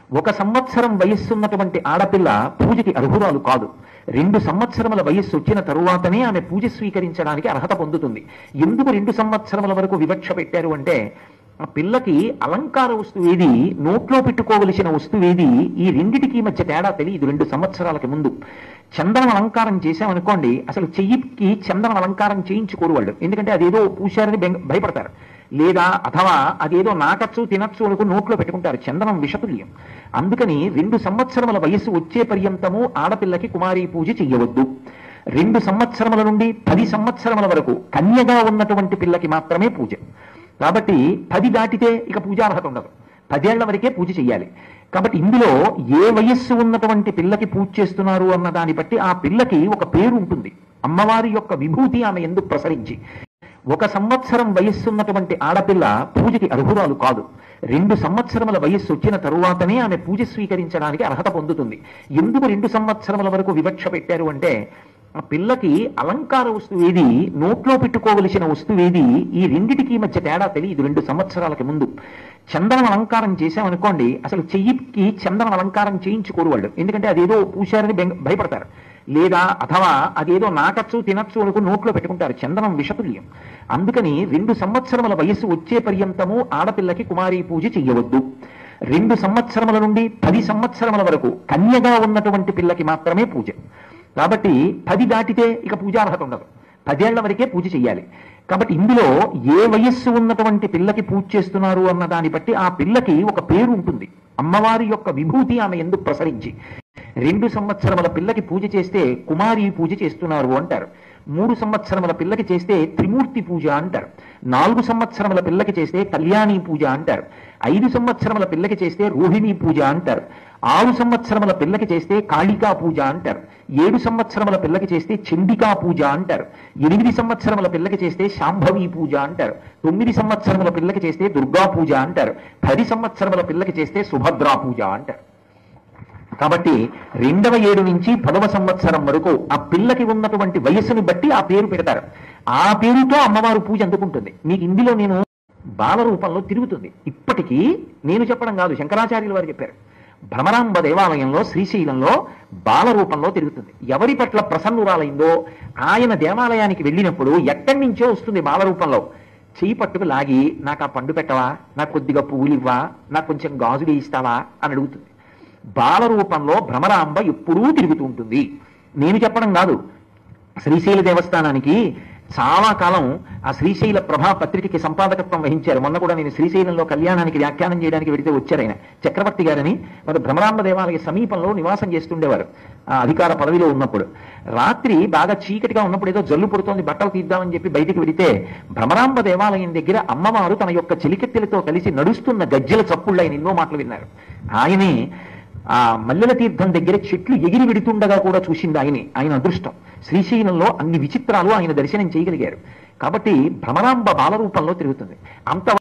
1 సంవత్సరం వయస్సున్నటువంటి ఆడపిల్ల పూజకి అర్హురాలు కాదు. 2 సంవత్సరముల వయస్సు వచ్చిన తరువాతనే ఆమె పూజ స్వీకరించడానికి అర్హత పొందుతుంది. ఎందుకు 2 సంవత్సరముల వరకు వివక్ష పెట్టారు అంటే, ఆ పిల్లకి అలంకార వస్తువు ఏది, నోట్లో పెట్టుకోవలసిన వస్తువు ఏది, ఈ రెండిటికి మధ్య తేడా తెలియదు 2 సంవత్సరాలకి ముందు. చందనం అలంకారం చేశామనుకోండి, అసలు చెయ్యికి చందనం అలంకారం చేయించుకోరు వాళ్ళు, ఎందుకంటే అదేదో పూశారని భయపడతారు. లేదా అథవా అదేదో నాకచ్చు తినచ్చు అనుకు నోట్లో పెట్టుకుంటారు. చందనం విషతుల్యం. అందుకని 2 సంవత్సరముల వయస్సు వచ్చే పర్యంతము ఆడపిల్లకి కుమారీ పూజ చెయ్యవద్దు. 2 సంవత్సరముల నుండి 10 సంవత్సరముల వరకు కన్యగా ఉన్నటువంటి పిల్లకి మాత్రమే పూజ. కాబట్టి 10 దాటితే ఇక పూజార్హత ఉండదు, 10 ఏళ్ల వరకే పూజ చెయ్యాలి. కాబట్టి ఇందులో ఏ వయస్సు ఉన్నటువంటి పిల్లకి పూజ చేస్తున్నారు అన్న దాన్ని బట్టి ఆ పిల్లకి ఒక పేరు ఉంటుంది. అమ్మవారి యొక్క విభూతి ఆమె ఎందుకు ప్రసరించి. 1 సంవత్సరం వయస్సున్నటువంటి ఆడపిల్ల పూజకి అర్హురాలు కాదు. 2 సంవత్సరముల వయస్సు వచ్చిన తరువాతనే ఆమె పూజ స్వీకరించడానికి అర్హత పొందుతుంది. ఎందుకు 2 సంవత్సరముల వరకు వివక్ష పెట్టారు అంటే, ఆ పిల్లకి అలంకార వస్తువు ఏది, నోట్లో పెట్టుకోవలసిన వస్తువు ఏది, ఈ రెండిటికి మధ్య తేడా తెలియదు 2 సంవత్సరాలకి ముందు. చందనం అలంకారం చేశామనుకోండి, అసలు చెయ్యికి చందనం అలంకారం చేయించుకోరు వాళ్ళు, ఎందుకంటే అదేదో పూశారని భయపడతారు. లేదా అథవా అదేదో నాకచ్చు తినచ్చు అనుకు నోట్లో పెట్టుకుంటారు. చందనం విషతుల్యం. అందుకని 2 సంవత్సరముల వయస్సు వచ్చే పర్యంతము ఆడపిల్లకి కుమారీ పూజ చెయ్యవద్దు. 2 సంవత్సరముల నుండి 10 సంవత్సరముల వరకు కన్యగా ఉన్నటువంటి పిల్లకి మాత్రమే పూజ. కాబట్టి 10 దాటితే ఇక పూజార్హత ఉండదు, 10 ఏళ్ల వరకే పూజ చెయ్యాలి. కాబట్టి ఇందులో ఏ వయస్సు ఉన్నటువంటి పిల్లకి పూజ చేస్తున్నారు అన్న దాన్ని బట్టి ఆ పిల్లకి ఒక పేరు ఉంటుంది. అమ్మవారి యొక్క విభూతి ఆమె ఎందుకు ప్రసరించి. 2 సంవత్సరముల పిల్లకి పూజ చేస్తే కుమారీ పూజ చేస్తున్నారు అంటారు. 3 సంవత్సరముల పిల్లకి చేస్తే త్రిమూర్తి పూజ అంటారు. 4 సంవత్సరముల పిల్లకి చేస్తే కళ్యాణి పూజ అంటారు. 5 సంవత్సరముల పిల్లకి చేస్తే రోహిణీ పూజ అంటారు. 6 సంవత్సరముల పిల్లకి చేస్తే కాళికా పూజ అంటారు. 7 సంవత్సరముల పిల్లకి చేస్తే చండికా పూజ అంటారు. 8 సంవత్సరముల పిల్లకి చేస్తే శాంభవి పూజ అంటారు. 9 సంవత్సరముల పిల్లకి చేస్తే దుర్గా పూజ అంటారు. 10 సంవత్సరముల పిల్లకి చేస్తే సుభద్రా పూజ అంటారు. కాబట్టి 2వ ఏడు నుంచి 10వ సంవత్సరం వరకు ఆ పిల్లకి ఉన్నటువంటి వయస్సుని బట్టి ఆ పేరు పెడతారు. ఆ పేరుతో అమ్మవారు పూజ అందుకుంటుంది. మీకు ఇందులో నేను బాల రూపంలో తిరుగుతుంది. ఇప్పటికీ నేను చెప్పడం కాదు, శంకరాచార్యుల వారు చెప్పారు. భ్రమరాంబ దేవాలయంలో శ్రీశైలంలో బాల రూపంలో తిరుగుతుంది. ఎవరి పట్ల ప్రసన్నురాలైందో ఆయన దేవాలయానికి వెళ్ళినప్పుడు ఎక్కడి నుంచో వస్తుంది బాల రూపంలో. చెయ్యి పట్టుకు లాగి, నాకు ఆ పండు పెట్టవా, నాకు కొద్దిగా పువ్వులు ఇవ్వా, నాకు కొంచెం గాజులు ఇస్తావా అని అడుగుతుంది. బాల రూపంలో భ్రమరాంబ ఎప్పుడూ తిరుగుతూ ఉంటుంది. నేను చెప్పడం కాదు, శ్రీశైల దేవస్థానానికి చాలా కాలం ఆ శ్రీశైల ప్రభా పత్రికకి సంపాదకత్వం వహించారు. మొన్న కూడా నేను శ్రీశైలంలో కళ్యాణానికి వ్యాఖ్యానం చేయడానికి వెళితే వచ్చారు ఆయన, చక్రవర్తి గారని. మరి భ్రమరాంబ దేవాలయ సమీపంలో నివాసం చేస్తుండేవారు ఆ అధికార పదవిలో ఉన్నప్పుడు. రాత్రి బాగా చీకటిగా ఉన్నప్పుడు ఏదో జల్లు పుడుతోంది, బట్టలు తీద్దామని చెప్పి బయటికి వెళితే భ్రమరాంబ దేవాలయం దగ్గర అమ్మవారు తన యొక్క చెలికెత్తెలతో కలిసి నడుస్తున్న గజ్జెల చప్పుళ్ళు ఆయన ఎన్నో మాటలు విన్నారు. ఆయనే ఆ మల్లెల తీర్థం దగ్గర చెట్లు ఎగిరి విడుతుండగా కూడా చూసింది ఆయనే. ఆయన అదృష్టం. శ్రీశైలంలో అన్ని విచిత్రాలు ఆయన దర్శనం చేయగలిగారు. కాబట్టి భ్రమరాంబ బాల రూపంలో తిరుగుతుంది. అంతవరకు